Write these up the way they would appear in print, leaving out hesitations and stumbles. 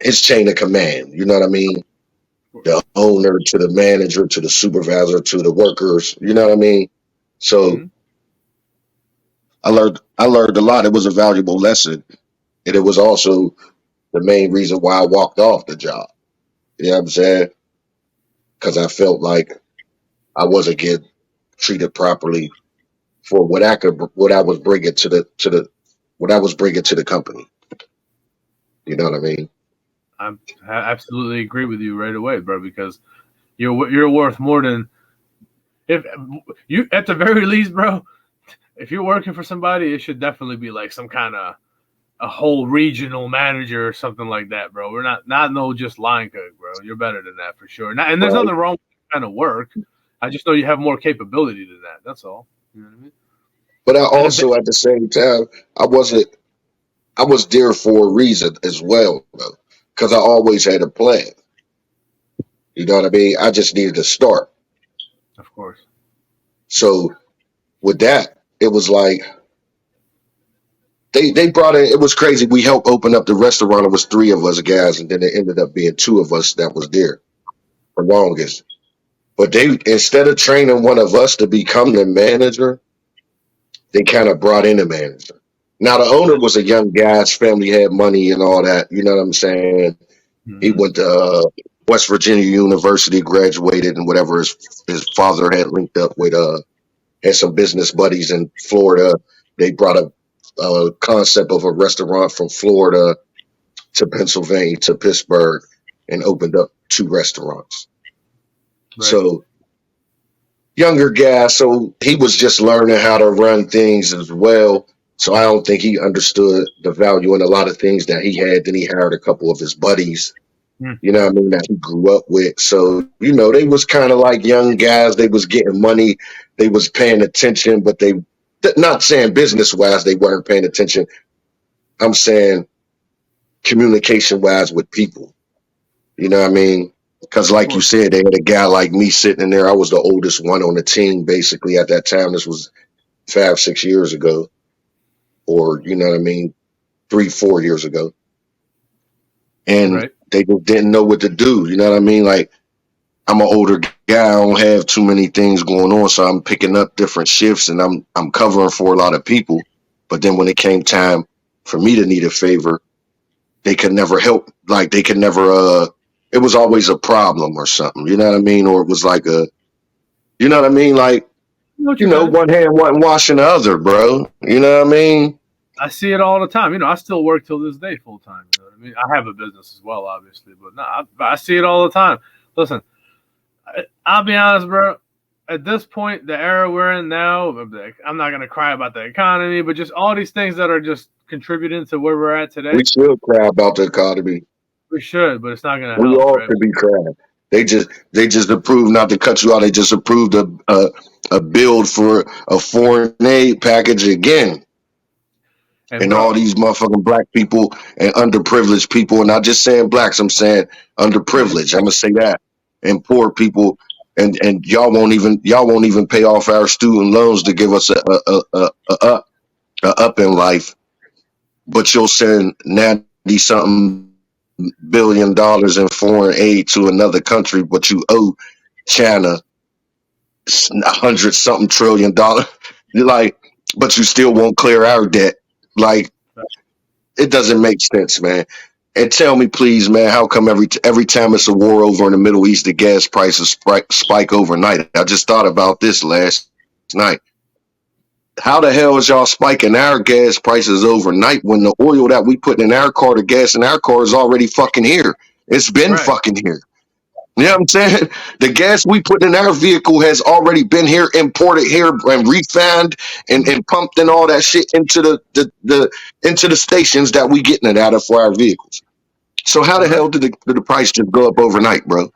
his chain of command. You know what I mean? The owner to the manager to the supervisor to the workers. You know what I mean? So Mm-hmm. I learned a lot. It was a valuable lesson, and it was also the main reason why I walked off the job. You know what I'm saying? Because I felt like I wasn't getting treated properly for what I was bringing what I was bringing to the company. You know what I mean? I absolutely agree with you right away, bro. Because you're worth more than if you at the very least, bro. If you're working for somebody, it should definitely be like some kind of a whole regional manager or something like that, bro. We're not no just line cook, bro. You're better than that for sure. And there's Right. nothing wrong with that kind of work. I just know you have more capability than that. That's all. You know what I mean? But I And if also at the same time I wasn't I was there for a reason as well, though, because I always had a plan. You know what I mean? I just needed to start. of course, So with that, it was like they brought in. It was crazy. We helped open up the restaurant. It was three of us guys, and then it ended up being two of us that was there the longest. But they instead of training one of us to become the manager, they kind of brought in a manager. Now the owner was a young guy. His family had money and all that. You know what I'm saying? He hmm went to West Virginia University, graduated, and whatever his father had linked up with. Had some business buddies in Florida. They brought a concept of a restaurant from Florida to Pennsylvania to Pittsburgh and opened up two restaurants. right, So younger guy, so he was just learning how to run things as well. So I don't think he understood the value in a lot of things that he had. Then he hired a couple of his buddies, you know what I mean, that he grew up with. So, they was kind of like young guys. They was getting money. They was paying attention, but they not saying business wise they weren't paying attention. I'm saying communication wise with people. You know what I mean? Because, of like you course, said, they had a guy like me sitting in there. I was the oldest one on the team, basically, at that time. This was 5, 6 years ago, or, you know what I mean, 3, 4 years ago. And right. they just didn't know what to do. You know what I mean? Like, I'm an older guy. I don't have too many things going on, so I'm picking up different shifts and I'm covering for a lot of people. But then when it came time for me to need a favor, they could never help. Like they could never. It was always a problem or something. You know what I mean? Or it was like a. You know what I mean? Like You know what you meant. one hand wasn't washing the other, bro. You know what I mean? I see it all the time. I still work till this day full time. You know what I mean? I have a business as well, obviously, but no, I see it all the time. Listen, I'll be honest, bro. At this point, the era we're in now, I'm not gonna cry about the economy, but just all these things that are just contributing to where we're at We today. should cry about the economy. We should, but it's not gonna We help, all right? should be crying. They just approved not to cut you out. They just approved a build for a foreign aid package again. And And all bro, these motherfucking black people and underprivileged people, and not just saying blacks, I'm saying yeah, underprivileged. I'm gonna say that, and poor people, and y'all won't even pay off our student loans to give us a up in life, but you'll send 90-something billion in foreign aid to another country, but you owe China 100-something trillion. You're like, but you still won't clear our debt. Like, it doesn't make sense, man. And tell me, please, man, how come every time it's a war over in the Middle East, the gas prices spike overnight? I just thought about this last night. How the hell is y'all spiking our gas prices overnight when the oil that we put in our car, the gas in our car, is already fucking here? It's been right. fucking here. You know what I'm saying? The gas we put in our vehicle has already been here, imported here, and refined and pumped and all that shit into the into the stations that we getting it out of for our vehicles. So how the Right. hell did the price just go up overnight, bro?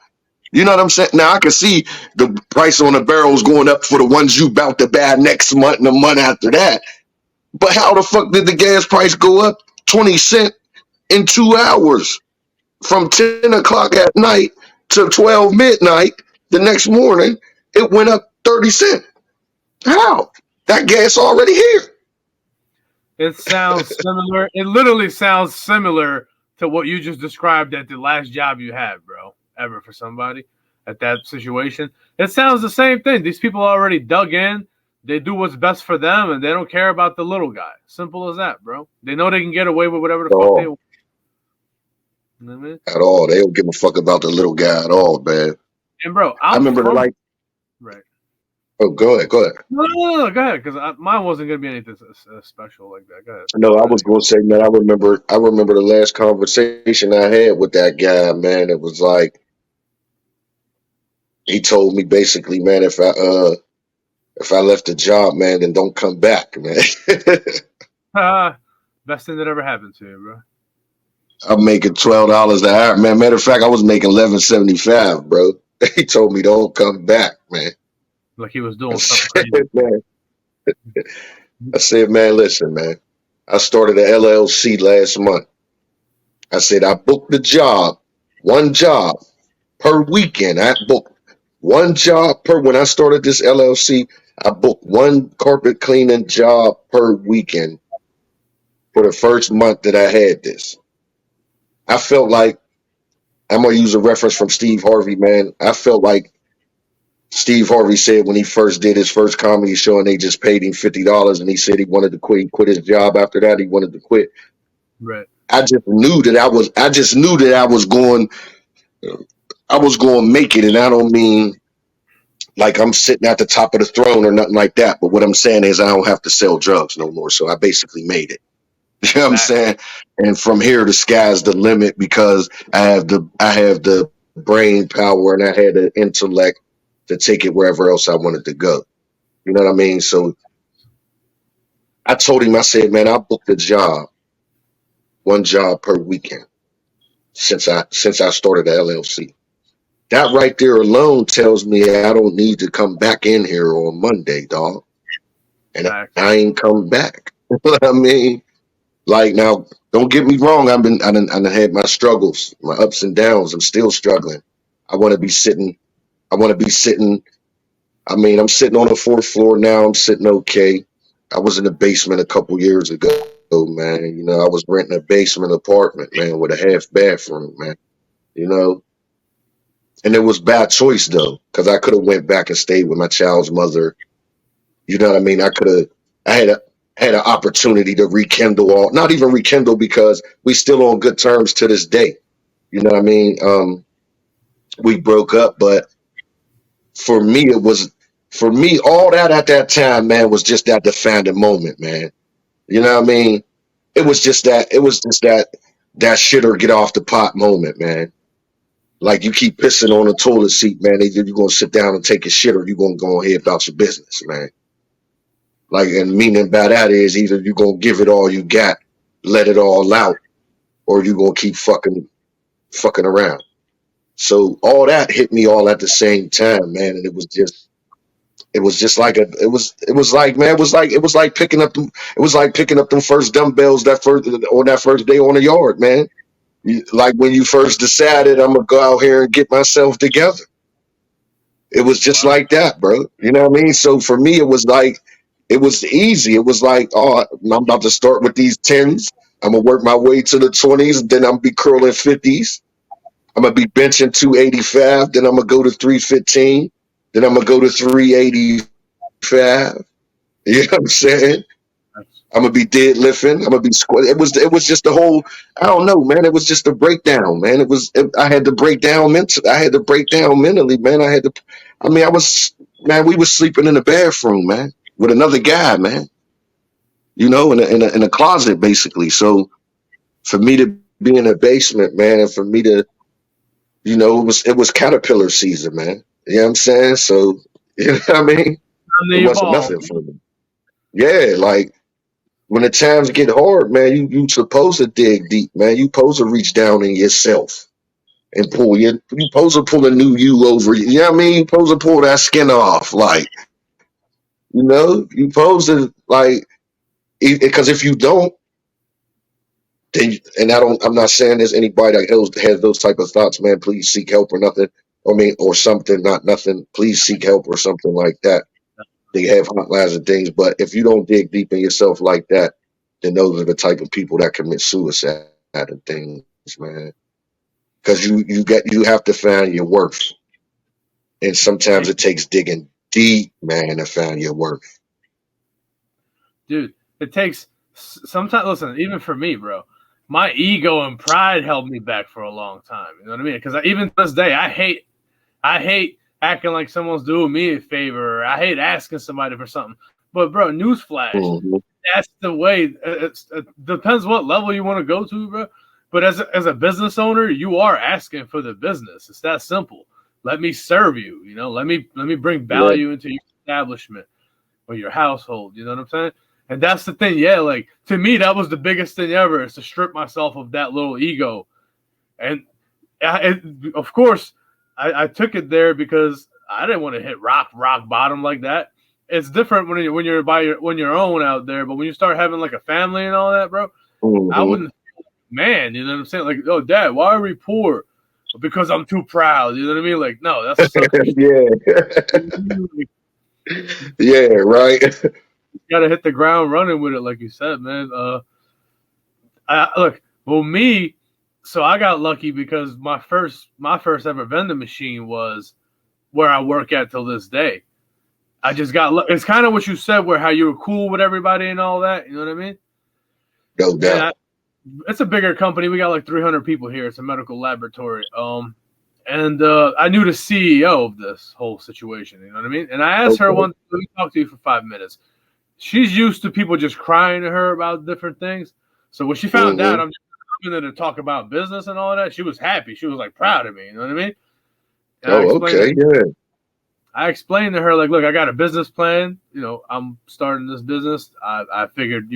You know what I'm saying? Now I can see the price on the barrels going up for the ones you about to buy next month and the month after that. But how the fuck did the gas price go up 20 cents in 2 hours from 10 o'clock at night to 12 midnight the next morning? It went up 30 cents. How? That gas already here. It sounds similar. It literally sounds similar to what you just described at the last job you had, bro, ever for somebody at that situation. It sounds the same thing. These people already dug in. They do what's best for them, and they don't care about the little guy. Simple as that, bro. They know they can get away with whatever the At fuck they all. want. You know what I mean? At all. They don't give a fuck about the little guy at all, man. And bro, I I'm remember the from like. right. Oh, go ahead. Go ahead. No, go ahead, because mine wasn't gonna be anything special like that. Go ahead. No, I Go ahead. was going to say, man. I remember the last conversation I had with that guy, man. It was like he told me basically, man, if I left the job, man, then don't come back, man. Best thing that ever happened to you, bro. I'm making $12 an hour, man. Matter of fact, I was making 11.75, bro. He told me don't come back, man. Like he was I doing something said, crazy. man, I said, man, listen, man. I started an LLC last month. I said I booked the job, one job per weekend. I booked one job per. When I started this LLC, I booked one carpet cleaning job per weekend for the first month that I had this. I felt like I'm gonna use a reference from Steve Harvey, man. I felt like Steve Harvey said when he first did his first comedy show and they just paid him $50 and he said he wanted to quit. He quit his job after that. He wanted to quit. Right. I just knew that I was going to make it. And I don't mean like I'm sitting at the top of the throne or nothing like that. But what I'm saying is I don't have to sell drugs no more. So I basically made it. You know what I'm Fact. saying? And from here, the sky's the limit because I have the brain power and I had the intellect to take it wherever else I wanted to go. You know what I mean? So I told him, I said, man, I booked a job, one job per weekend since I started the LLC. That right there alone tells me I don't need to come back in here on Monday, dog. And Fact. I ain't come back. You know what I mean? Like now, don't get me wrong. I done had my struggles, my ups and downs. I'm still struggling. I want to be sitting. I want to be sitting. I mean, I'm sitting on the fourth floor now. I'm sitting okay. I was in the basement a couple years ago, man. You know, I was renting a basement apartment, man, with a half bathroom, man. You know, and it was bad choice though, because I could have went back and stayed with my child's mother. You know what I mean? I had an opportunity to rekindle all, not even rekindle because we still on good terms to this day. You know what I mean? We broke up, but for me, for me, all that at that time, man, was just that defining moment, man. You know what I mean? It was just that shit or get off the pot moment, man. Like you keep pissing on the toilet seat, man. Either you're gonna sit down and take a shit or you're gonna go ahead about your business, man. Like, and meaning by that is either you're gonna give it all you got, let it all out, or you gonna keep fucking around. So all that hit me all at the same time, man, and it was just like it was like man, it was like picking up them it was like picking up them first dumbbells that first day on the yard, man. Like when you first decided I'm gonna go out here and get myself together. It was just Wow. like that, bro. You know what I mean? So for me, it was like it was easy. It was like, oh, I'm about to start with these tens. I'm gonna work my way to the 20s, then I'm gonna be curling 50s. I'm gonna be benching 285, then I'm gonna go to 315, then I'm gonna go to 385. You know what I'm saying? That's I'm gonna be deadlifting. I'm gonna be squat. It was just the whole. I don't know, man. It was just a breakdown, man. I had to break down mentally. I had to break down mentally, man. I had to. I mean, I was man. We was sleeping in the bathroom, man, with another guy, man. You know, in a closet, basically. So for me to be in a basement, man, and for me to, you know, it was caterpillar season, man. You know what I'm saying? So you know what I mean? time It to wasn't evolve. nothing for me. Yeah, like when the times get hard, man, you supposed to dig deep, man. You supposed to reach down in yourself and you supposed to pull a new you over. You know what I mean? You supposed to pull that skin off, like you know. You supposed to like because if you don't, then and I'm not saying there's anybody that has those type of thoughts, man. Please seek help or nothing. I mean, or something, not nothing. Please seek help or something like that. They have hotlines and things, but if you don't dig deep in yourself like that, then those are the type of people that commit suicide and things man. Because you have to find your worth, and sometimes it takes digging deep, man, to find your worth. Dude, it takes sometimes. Listen, even for me, bro, my ego and pride held me back for a long time. You know what I mean? Because even to this day, I hate acting like someone's doing me a favor. Or I hate asking somebody for something. But bro, newsflash, Mm-hmm. that's the way. It depends what level you want to go to, bro. But as a business owner, you are asking for the business. It's that simple. Let me serve you. You know, let me bring Yeah. value into your establishment or your household. You know what I'm saying? And that's the thing. Yeah, like to me, that was the biggest thing ever is to strip myself of that little ego. And of course, I took it there because I didn't want to hit rock bottom like that. It's different when you're when you're own out there, but when you start having like a family and all that, bro, I Mm-hmm. wouldn't. Man, you know what I'm saying? Like, oh, Dad, why are we poor? Because I'm too proud. You know what I mean? Like, no, that's sucker shit. Yeah. You Yeah. Right. gotta hit the ground running with it, like you said, man. Look, well, me, so I got lucky because my first ever vending machine was where I work at till this day. I just got. It's kind of what you said, where how you were cool with everybody and all that. You know what I mean? No And doubt. it's a bigger company. We got like 300 people here. It's a medical laboratory. And I knew the CEO of this whole situation. You know what I mean? And I asked her Okay. one. Let me talk to you for 5 minutes. She's used to people just crying to her about different things. So when she found out Mm-hmm. I'm just coming there to talk about business and all that, she was happy. She was like proud of me. You know what I mean? And Oh, okay. Yeah. I explained to her like, look, I got a business plan. You know, I'm starting this business. I figured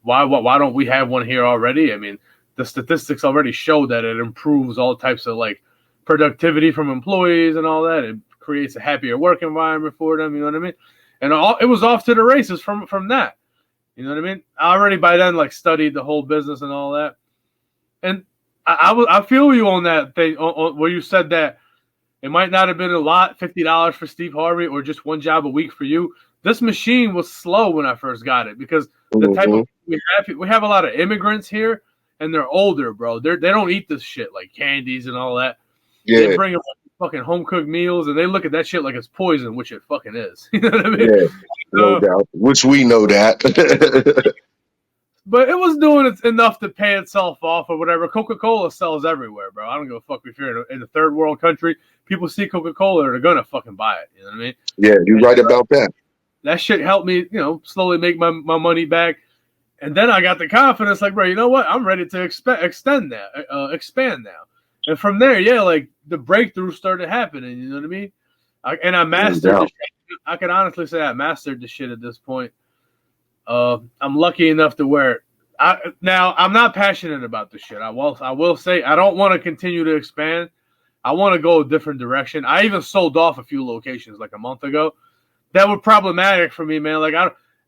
why don't we have one here already? I mean, the statistics already show that it improves all types of like productivity from employees and all that. It creates a happier work environment for them. You know what I mean? And it was off to the races from that. You know what I mean? I already by then like studied the whole business and all that. And I feel you on that thing where you said that it might not have been a lot, $50 for Steve Harvey or just one job a week for you. This machine was slow when I first got it because the type Mm-hmm. of we have a lot of immigrants here and they're older, bro. They don't eat this shit like candies and all that. They Yeah. bring them fucking home cooked meals and they look at that shit like it's poison, which it fucking is. You know what I mean? Yeah. No Uh, doubt. Which we know that. But it was doing it enough to pay itself off or whatever. Coca-Cola sells everywhere, bro. I don't give a fuck if you're in a third world country. People see Coca-Cola, they're gonna fucking buy it. You know what I mean? Yeah, you're And right about that. that shit helped me, you know, slowly make my money back. And then I got the confidence, like, bro, you know what? I'm ready to expand now. And from there, yeah, like the breakthrough started happening. You know what I mean? I No mastered the doubt. shit. I can honestly say I mastered the shit at this point. I'm lucky enough to where now I'm not passionate about the shit. I will say I don't want to continue to expand. I want to go a different direction. I even sold off a few locations like a month ago. That was problematic for me, man. Like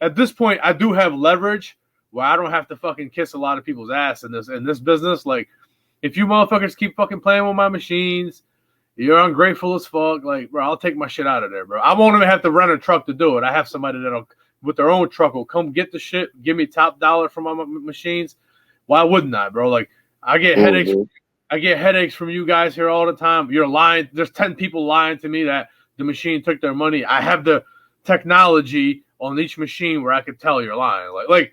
at this point I do have leverage where I don't have to fucking kiss a lot of people's ass in this business. Like if you motherfuckers keep fucking playing with my machines, you're ungrateful as fuck. Like, bro, I'll take my shit out of there, bro. I won't even have to rent a truck to do it. I have somebody that'll with their own truck will come get the shit, give me top dollar for my machines. Why wouldn't I, bro? Like I get headaches. Mm-hmm. I get headaches from you guys here all the time. You're lying. There's 10 people lying to me that the machine took their money. I have the technology on each machine where I could tell you're lying. Like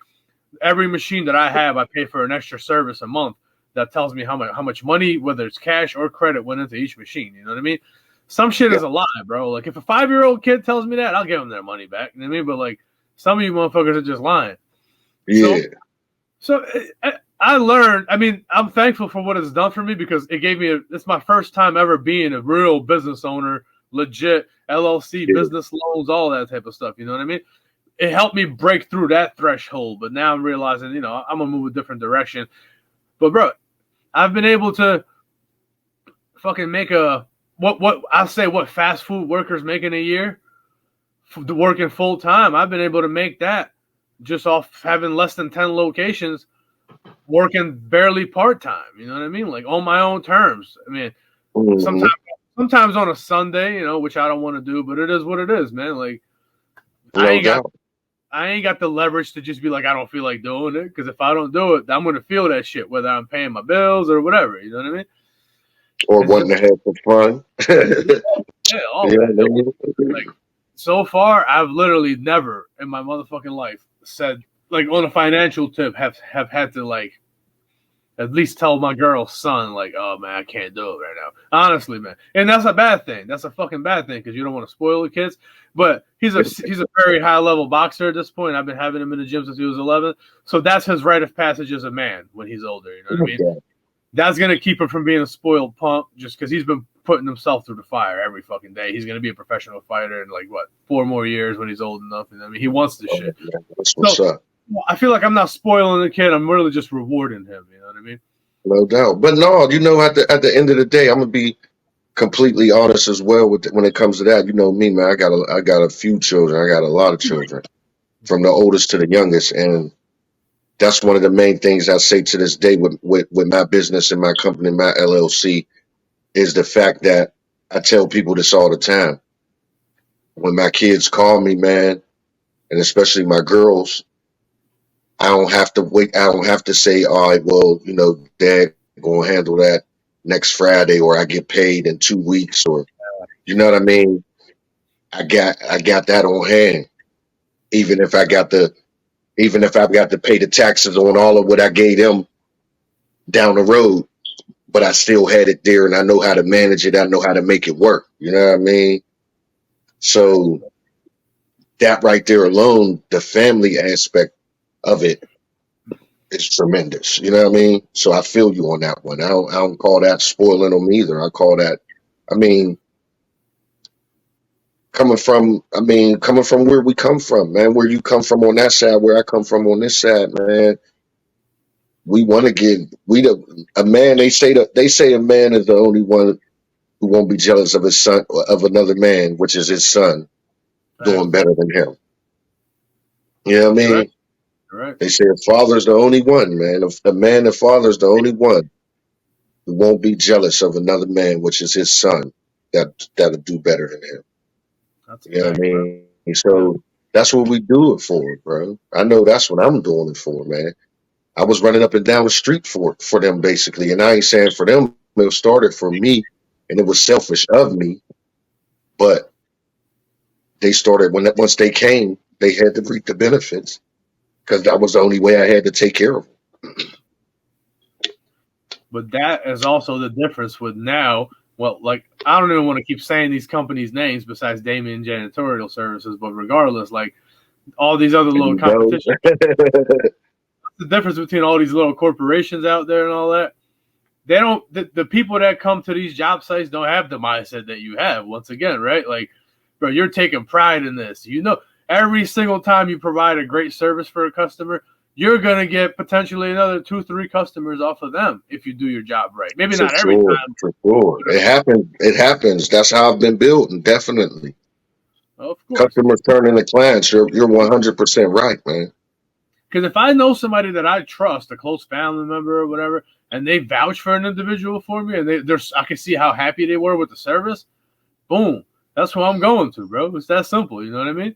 every machine that I have, I pay for an extra service a month that tells me how much money, whether it's cash or credit, went into each machine. You know what I mean? Some shit Yeah. is a lie, bro. Like if a 5-year-old kid tells me that, I'll give them their money back. You know what I mean? But like some of you motherfuckers are just lying. Yeah. So I learned. I mean, I'm thankful for what it's done for me because it gave me. It's my first time ever being a real business owner, legit LLC, Yeah. business loans, all that type of stuff. You know what I mean? It helped me break through that threshold. But now I'm realizing, you know, I'm gonna move a different direction. But bro, I've been able to fucking make what I say what fast food workers make in a year, working full time. I've been able to make that just off having less than 10 locations, working barely part time. You know what I mean? Like on my own terms. I mean, Mm-hmm. sometimes on a Sunday, you know, which I don't want to do, but it is what it is, man. Like I No ain't got doubt. I ain't got the leverage to just be like, I don't feel like doing it. Because if I don't do it, I'm going to feel that shit, whether I'm paying my bills or whatever. You know what I mean? Or It's wanting just, to have some fun. yeah, all You that. know what I mean? Like, so far, I've literally never in my motherfucking life said, like, on a financial tip, have had to, like, at least tell my girl's son, like, oh, man, I can't do it right now. Honestly, man. And that's a bad thing. That's a fucking bad thing because you don't want to spoil the kids. But he's a very high-level boxer at this point. I've been having him in the gym since he was 11. So that's his rite of passage as a man when he's older. You know what I mean? Yeah. That's going to keep him from being a spoiled punk just because he's been putting himself through the fire every fucking day. He's going to be a professional fighter in, like, what, 4 more years when he's old enough. And I mean, he wants this shit. Yeah, that's what's So up. I feel like I'm not spoiling the kid. I'm really just rewarding him. You know what I mean? No doubt. But no, at the end of the day, I'm gonna be completely honest as well when it comes to that. You know me, man. I got a few children. I got a lot of children, from the oldest to the youngest, and that's one of the main things I say to this day with my business and my company, my LLC, is the fact that I tell people this all the time. When my kids call me, man, and especially my girls, I don't have to wait. I don't have to say, all right, well, Dad gonna handle that next Friday, or I get paid in 2 weeks, or you know what I mean. I got that on hand. Even if I got the even if I've got to pay the taxes on all of what I gave them down the road, but I still had it there, and I know how to manage it. I know how to make it work. You know what I mean? So that right there alone, the family aspect of it is tremendous. You know what I mean? So I feel you on that one. I don't call that spoiling them either. I call that, I mean, coming from where we come from, man, where you come from on that side, where I come from on this side, man. We want to give a man. They say a man is the only one who won't be jealous of his son or of another man, which is his son doing Facts. better than him. You know what I You're right. mean? You're right. They say a father's the only one, man. A man, a father's the only one who won't be jealous of another man, which is his son, that'll do better than him. That's a You know what I fact, bro. mean? Yeah. So that's what we do it for, bro. I know that's what I'm doing it for, man. I was running up and down the street for them basically, and I ain't saying for them. It started for me, and it was selfish of me. But they started once they came, they had to reap the benefits because that was the only way I had to take care of them. But that is also the difference with now. Well, like, I don't even want to keep saying these companies' names besides Damian Janitorial Services, but regardless, like all these other little You know? competition, the difference between all these little corporations out there and all that, they don't, the people that come to these job sites don't have the mindset that you have. Once again, right? Like, bro, you're taking pride in this. You know, every single time you provide a great service for a customer, you're going to get potentially another 2-3 customers off of them if you do your job right. Maybe For not every sure, time. for sure. It happens. It happens. That's how I've been built, and definitely. Of course. Customers turn into clients. You're 100% right, man. Because if I know somebody that I trust, a close family member or whatever, and they vouch for an individual for me, and I can see how happy they were with the service, boom, that's who I'm going to, bro. It's that simple. You know what I mean?